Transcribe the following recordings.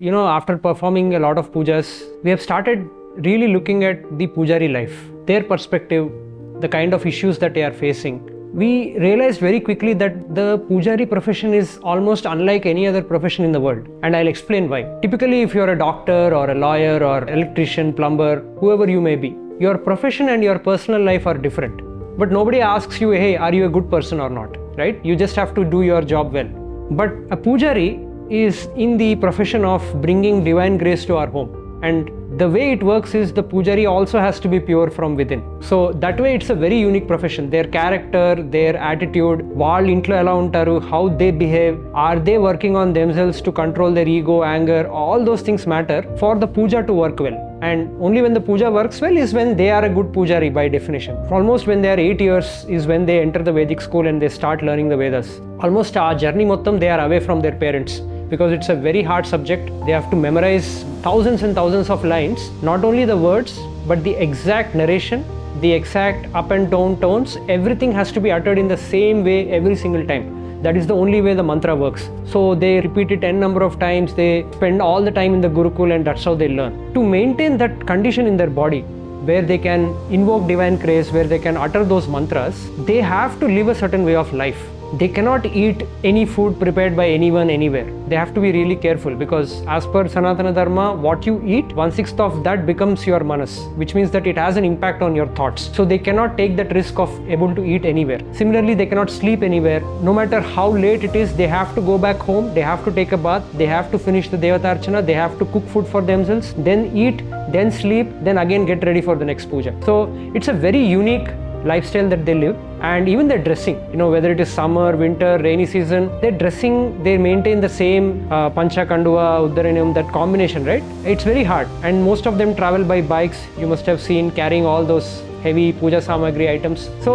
after performing a lot of pujas, we have started really looking at the Pujari life, their perspective, the kind of issues that they are facing. We realized very quickly that the Pujari profession is almost unlike any other profession in the world, and I'll explain why. Typically, if you're a doctor or a lawyer or electrician, plumber, whoever you may be, your profession and your personal life are different. But nobody asks you, hey, are you a good person or not, right? You just have to do your job well. But a Pujari is in the profession of bringing divine grace to our home. And the way it works is the Pujari also has to be pure from within. So that way it's a very unique profession. Their character, their attitude, వాళ్ళు ఇంట్లో ఎలా ఉంటారు, how they behave, are they working on themselves to control their ego, anger, all those things matter for the puja to work well. And only when the puja works well is when they are a good Pujari by definition. Almost when they are 8 years is when they enter the Vedic school and they start learning the Vedas. Almost our journey mottam they are away from their parents, because it's a very hard subject. They have to memorize thousands and thousands of lines, not only the words, but the exact narration, the exact up and down tones, everything has to be uttered in the same way every single time. That is the only way the mantra works. So they repeat it n number of times, they spend all the time in the Gurukul, and that's how they learn. To maintain that condition in their body, where they can invoke divine grace, where they can utter those mantras, they have to live a certain way of life. They cannot eat any food prepared by anyone anywhere. They have to be really careful, because as per Sanatana Dharma, what you eat, 1/6 of that becomes your manas, which means that it has an impact on your thoughts. So they cannot take that risk of able to eat anywhere. Similarly, they cannot sleep anywhere. No matter how late it is, they have to go back home, they have to take a bath, they have to finish the Devatarchana, they have to cook food for themselves, then eat, then sleep, then again get ready for the next puja. So it's a very unique lifestyle that they live. And even their dressing, whether it is summer, winter, rainy season, their dressing, they maintain the same pancha, kanduva, uddaranam, that combination, right? It's very hard, and most of them travel by bikes. You must have seen carrying all those heavy puja samagri items. So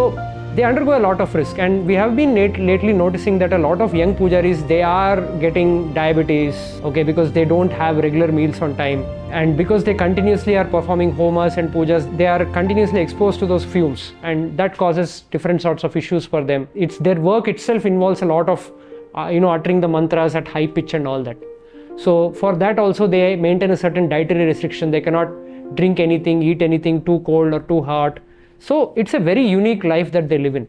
they undergo a lot of risk, and we have been lately noticing that a lot of young pujaris, they are getting diabetes, because they don't have regular meals on time, and because they continuously are performing homas and pujas, they are continuously exposed to those fumes, and that causes different sorts of issues for them. It's their work itself involves a lot of uttering the mantras at high pitch and all that. So for that also they maintain a certain dietary restriction. They cannot drink anything, eat anything too cold or too hot. So it's a very unique life that they live in.